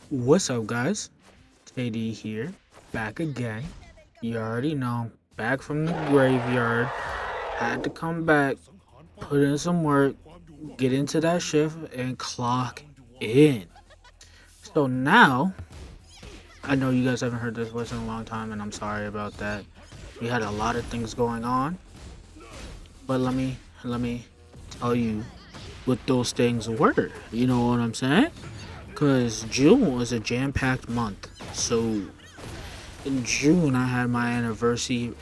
What's up, guys? KD here, back again. You already know, back from the graveyard. Had to come back, put in some work, get into that shift, and clock in. So now, I know you guys haven't heard this voice in a long time, and I'm sorry about that. We had a lot of things going on, but let me tell you what those things were. You know what I'm saying? Because June was a jam-packed month, so in June, I had my anniversary.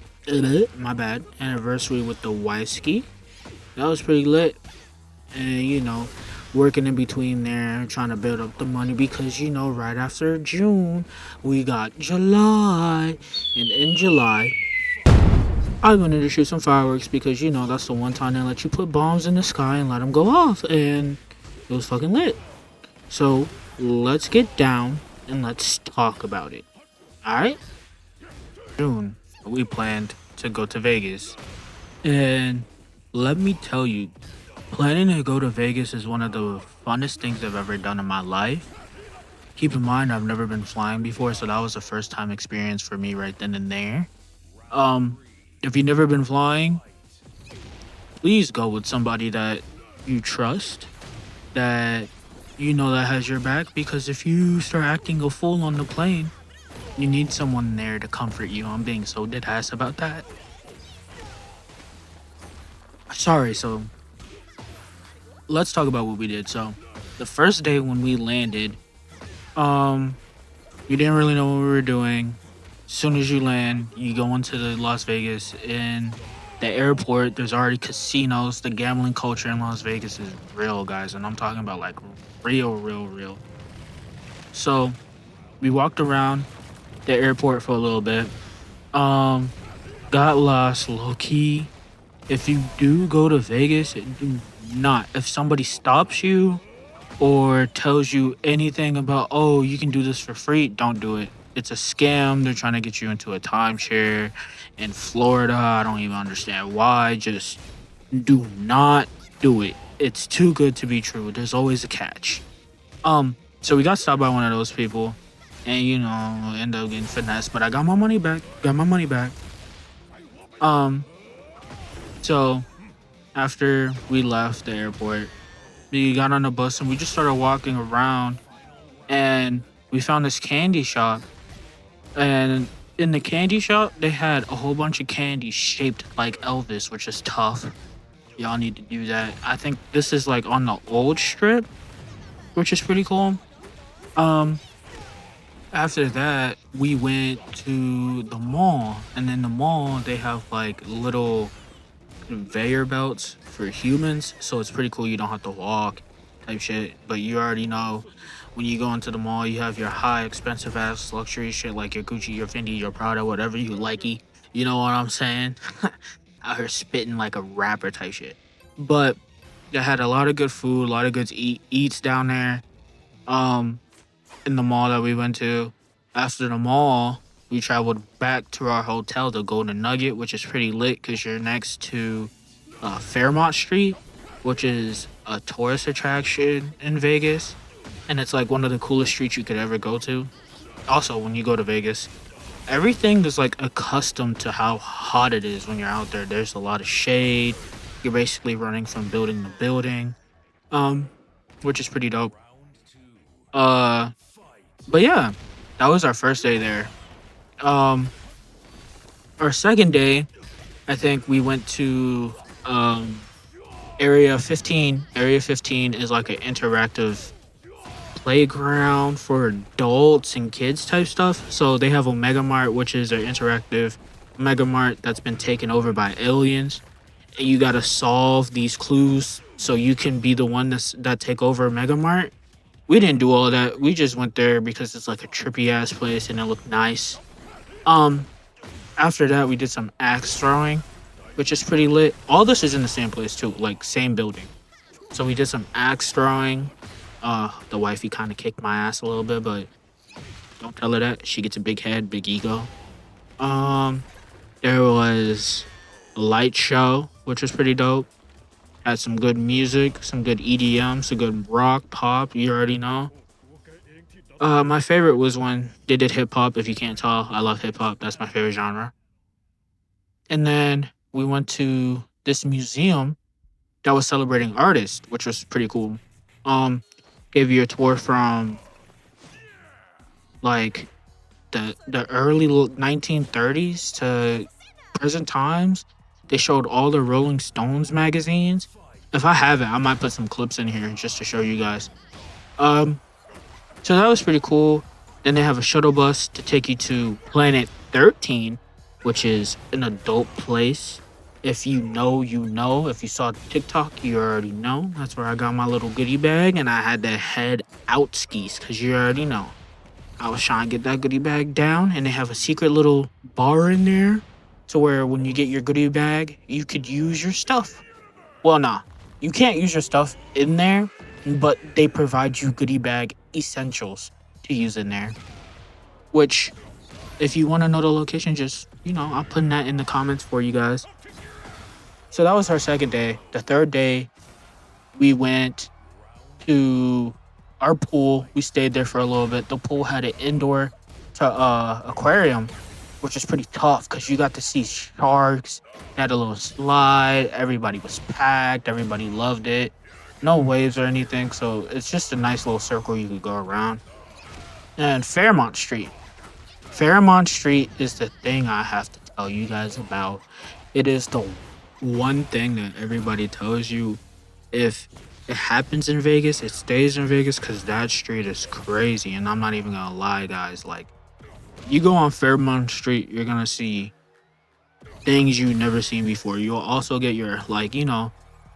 My bad. Anniversary with the Wisky. That was pretty lit. And working in between there, trying to build up the money because right after June, we got July, and in July, I wanted to shoot some fireworks because that's the one time they let you put bombs in the sky and let them go off, and it was fucking lit. So let's get down and let's talk about it. All right. June, we planned to go to Vegas. And let me tell you, planning to go to Vegas is one of the funnest things I've ever done in my life. Keep in mind, I've never been flying before, so that was a first time experience for me right then and there. Um, if you've never been flying, please go with somebody that you trust, that that has your back, because if you start acting a fool on the plane, you need someone there to comfort you. I'm being so dead ass about that. Sorry, so let's talk about what we did. So, the first day when we landed, um, we didn't really know what we were doing. As soon as you land, you go into the Las Vegas. In the airport, there's already casinos. The gambling culture in Las Vegas is real, guys, and I'm talking about like real, real, real. So, we walked around the airport for a little bit. Um, got lost low key. If you do go to Vegas, do not. If somebody stops you or tells you anything about, oh, you can do this for free, don't do it. It's a scam. They're trying to get you into a timeshare in Florida. I don't even understand why. Just do not do it. It's too good to be true. There's always a catch. So we got stopped by one of those people, and end up getting finessed. But I got my money back. Got my money back. Um, so after we left the airport, we got on the bus and we just started walking around, and we found this candy shop. And in the candy shop, they had a whole bunch of candy shaped like Elvis, which is tough. Y'all need to do that. I think this is like on the old strip, which is pretty cool. Um, After that, we went to the mall, and in the mall, they have like little conveyor belts for humans, so it's pretty cool. You don't have to walk, type shit. But you already know when you go into the mall, you have your high, expensive ass luxury shit like your Gucci, your Fendi, your Prada, whatever you likey. You know what I'm saying? Out here spitting like a rapper type shit. But they had a lot of good food, a lot of good eats down there. Um, in the mall that we went to. After the mall, we traveled back to our hotel, the Golden Nugget, which is pretty lit because you're next to Fairmont Street, which is a tourist attraction in Vegas. And it's like one of the coolest streets you could ever go to. Also, when you go to Vegas, everything is like accustomed to how hot it is when you're out there. There's a lot of shade. You're basically running from building to building, um, which is pretty dope. Uh, but yeah, that was our first day there. Um, our second day, I think we went to um Area 15. Area 15 is like an interactive playground for adults and kids type stuff. So they have a Mega Mart, which is an interactive Mega Mart that's been taken over by aliens. And you gotta solve these clues so you can be the one that take over Mega Mart. We didn't do all of that. We just went there because it's like a trippy ass place and it looked nice. Um, After that, we did some axe throwing, which is pretty lit. All this is in the same place too, like same building. So we did some axe throwing. The wifey kind of kicked my ass a little bit, but don't tell her that. She gets a big head, big ego. Um, there was a light show, which was pretty dope. Had some good music, some good EDM, some good rock, pop. You already know. My favorite was when they did hip hop. If you can't tell, I love hip hop. That's my favorite genre. And then we went to this museum that was celebrating artists, which was pretty cool. Um, Gave you a tour from like the early 1930s to present times. They showed all the Rolling Stones magazines. If I have it, I might put some clips in here just to show you guys. Um, so that was pretty cool. Then they have a shuttle bus to take you to Planet 13, which is an adult place. If you know, you know. If you saw TikTok, you already know. That's where I got my little goodie bag, and I had to head out skis because you already know. I was trying to get that goodie bag down, and they have a secret little bar in there to where when you get your goodie bag, you could use your stuff. Well, nah, you can't use your stuff in there, but they provide you goodie bag essentials to use in there. Which, if you want to know the location, just I'll put that in the comments for you guys. So that was our second day. The third day, we went to our pool. We stayed there for a little bit. The pool had an indoor to aquarium, which is pretty tough because you got to see sharks. They had a little slide. Everybody was packed. Everybody loved it. No waves or anything, so it's just a nice little circle you could go around. And Fairmont Street. Fairmont Street is the thing I have to tell you guys about. It is the one thing that everybody tells you, if it happens in Vegas, it stays in Vegas because that street is crazy. And I'm not even gonna lie, guys. Like, you go on Fairmont Street, you're gonna see things you've never seen before. You'll also get your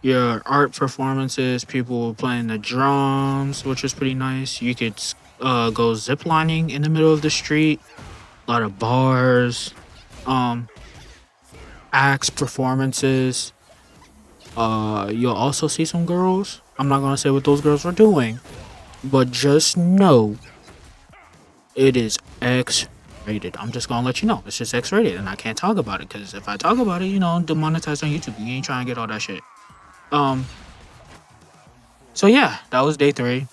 your art performances, people playing the drums, which is pretty nice. You could go ziplining in the middle of the street. A lot of bars, um, acts, performances. You'll also see some girls. I'm not gonna say what those girls were doing, but just know it is X rated. I'm just gonna let you know it's just X rated, and I can't talk about it because if I talk about it, demonetized on YouTube. You ain't trying to get all that shit. Um. So yeah, that was day 3.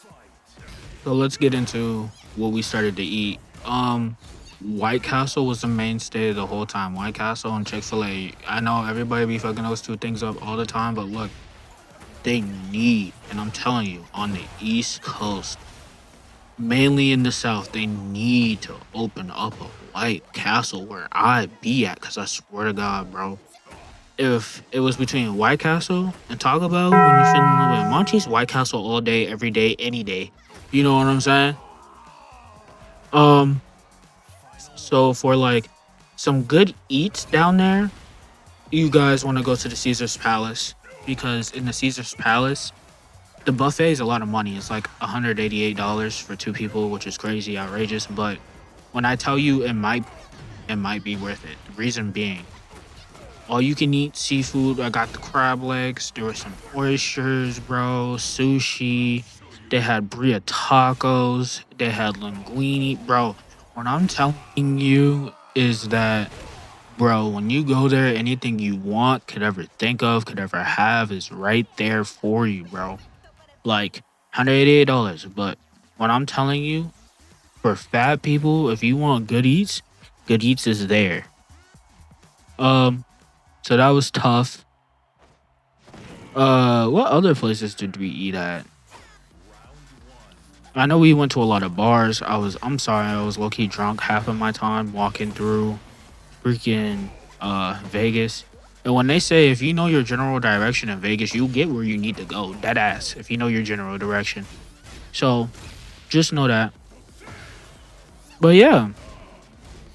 So let's get into what we started to eat. White Castle was the mainstay the whole time. White Castle and Chick-fil-A. I know everybody be fucking those two things up all the time, but look, they need, and I'm telling you, on the East Coast, mainly in the South, they need to open up a White Castle where I be at. Cause I swear to God, bro, if it was between White Castle and Taco Bell when you feeling a little bit munchies, White Castle all day, every day, any day. You know what I'm saying? Um. So for like some good eats down there, you guys want to go to the Caesar's Palace because in the Caesar's Palace, the buffet is a lot of money. It's like $188 for 2 people, which is crazy, outrageous. But when I tell you it might be worth it. The reason being, all you can eat seafood. I got the crab legs. There were some oysters, bro. Sushi. They had birria tacos. They had linguine, bro. What I'm telling you is that, bro, when you go there, anything you want, could ever think of, could ever have, is right there for you, bro. Like $188. But what I'm telling you, for fat people, if you want good eats is there. Um, so that was tough. What other places did we eat at? I know we went to a lot of bars. I'm sorry, I was low key drunk half of my time walking through freaking Vegas. And when they say if you know your general direction in Vegas, you'll get where you need to go. Dead ass. If you know your general direction. So just know that. But yeah,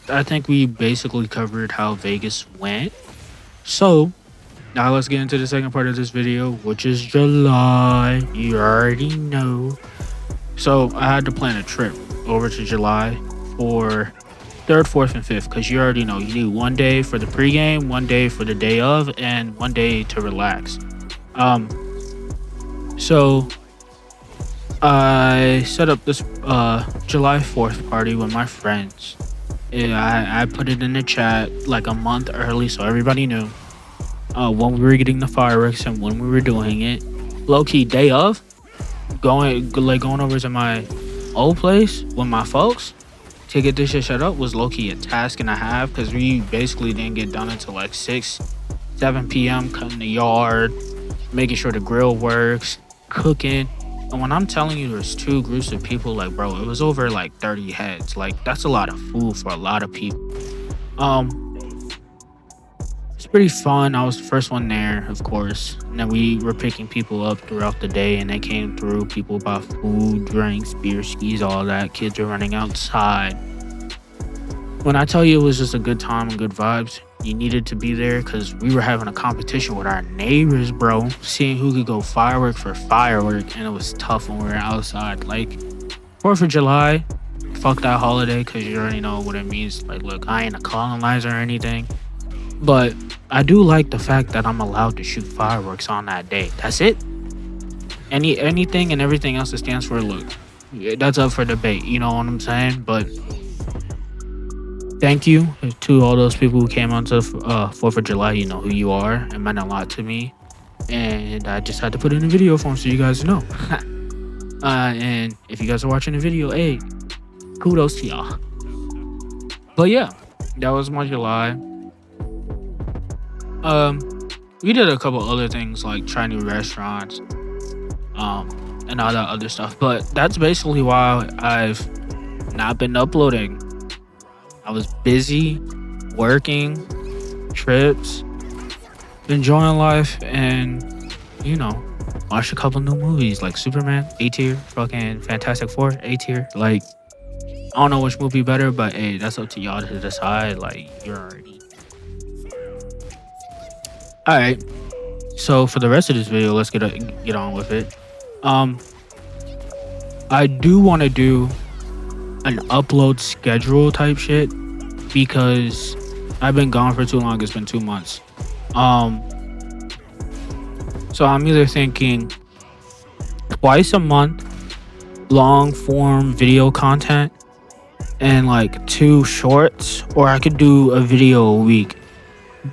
I think we basically covered how Vegas went. So now let's get into the second part of this video, which is July. You already know. So I had to plan a trip over to July for 3rd, 4th, and 5th because you already know you need 1 day for the pregame, 1 day for the day of, and 1 day to relax. So I set up this July 4th party with my friends. I put it in the chat like a month early so everybody knew when we were getting the fireworks and when we were doing it. Low key day of, going over to my old place with my folks to get this shit shut up was low key a task and a half because we basically didn't get done until like 6, 7 p.m. cutting the yard, making sure the grill works, cooking. And when I'm telling you there's two groups of people, like bro, it was over like 30 heads. Like that's a lot of food for a lot of people. Um, it's pretty fun. I was the first one there, of course. And then we were picking people up throughout the day, and they came through. People bought food, drinks, beer skis, all that. Kids were running outside. When I tell you it was just a good time and good vibes, you needed to be there because we were having a competition with our neighbors, bro. Seeing who could go firework for firework, and it was tough when we were outside. Like 4th of July, fuck that holiday because you already know what it means. Like, look, I ain't a colonizer or anything, but I do like the fact that I'm allowed to shoot fireworks on that day. That's it. Anything and everything else that stands for, look, that's up for debate. You know what I'm saying? But thank you to all those people who came on to 4th of July. You know who you are. It meant a lot to me. And I just had to put it in a video form so you guys know. And if you guys are watching the video, hey, kudos to y'all. But yeah, that was my July. We did a couple other things like try new restaurants, and all that other stuff. But that's basically why I've not been uploading. I was busy working, trips, enjoying life, and watched a couple new movies like Superman, A tier, fucking Fantastic Four, A tier. Like, I don't know which movie better, but hey, that's up to y'all to decide. Like, you're already. Alright. So for the rest of this video, let's get on with it. I do want to do an upload schedule type shit because I've been gone for too long. It's been 2 months. So I'm either thinking twice a month, long form video content, and like 2 shorts, or I could do a video a week.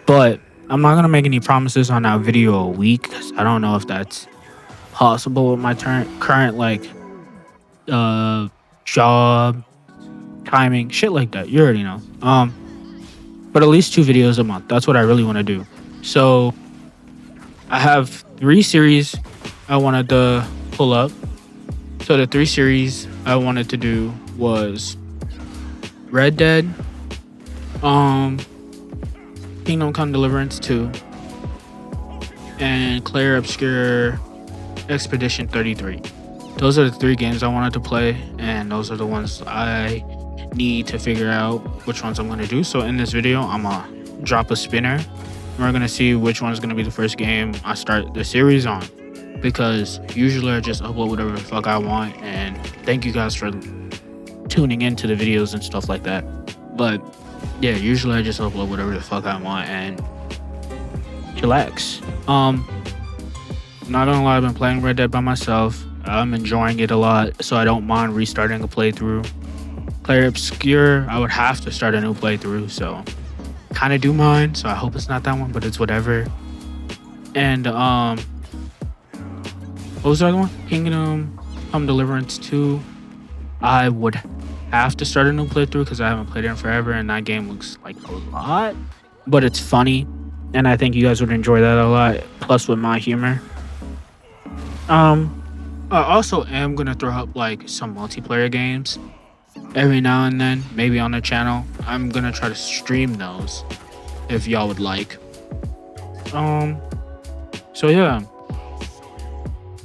But I'm not gonna make any promises on that video a week because I don't know if that's possible with my current like job timing, shit like that. You already know. But at least 2 videos a month. That's what I really want to do. So I have 3 series I wanted to pull up. So the 3 series I wanted to do was Red Dead, Kingdom Come Deliverance 2, and Clair Obscure Expedition 33. Those are the 3 games I wanted to play, and those are the ones I need to figure out which ones I'm going to do. So in this video, I'm going to drop a spinner, and we're going to see which one is going to be the first game I start the series on. Because usually I just upload whatever the fuck I want, and thank you guys for tuning into the videos and stuff like that. But yeah, usually I just upload whatever the fuck I want and chillax. Not gonna lie, I've been playing Red Dead by myself. I'm enjoying it a lot, so I don't mind restarting a playthrough. Clair Obscure, I would have to start a new playthrough, so kind of do mine. So I hope it's not that one, but it's whatever. And what was the other one? Kingdom Come Deliverance 2. I would have to start a new playthrough because I haven't played it in forever, and that game looks like a lot, but it's funny, and I think you guys would enjoy that a lot. Plus, with my humor. I also am gonna throw up like some multiplayer games every now and then, maybe on the channel. I'm gonna try to stream those if y'all would like. So yeah,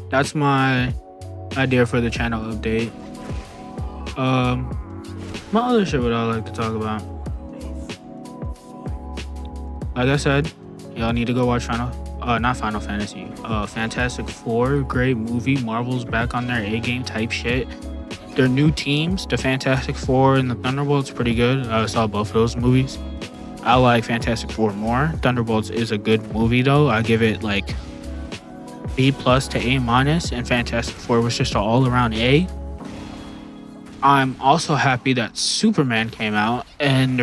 that's my idea for the channel update. My other shit, what I like to talk about. Like I said, y'all need to go watch not Final Fantasy. Fantastic Four, great movie. Marvel's back on their A game type shit. Their new teams, the Fantastic Four and the Thunderbolts, pretty good. I saw both of those movies. I like Fantastic Four more. Thunderbolts is a good movie though. I give it like B+ to A-, and Fantastic Four was just an all-around A. I'm also happy that Superman came out and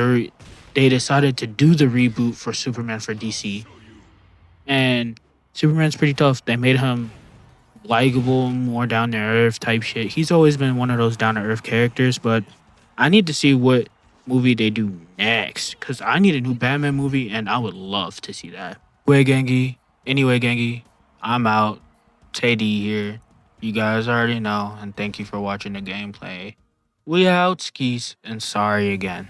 they decided to do the reboot for Superman for DC. And Superman's pretty tough. They made him likable, more down to earth type shit. He's always been one of those down to earth characters, but I need to see what movie they do next because I need a new Batman movie and I would love to see that. Anyway, Gengi, I'm out. Tay D here. You guys already know, and thank you for watching the gameplay. We out, skis, and sorry again.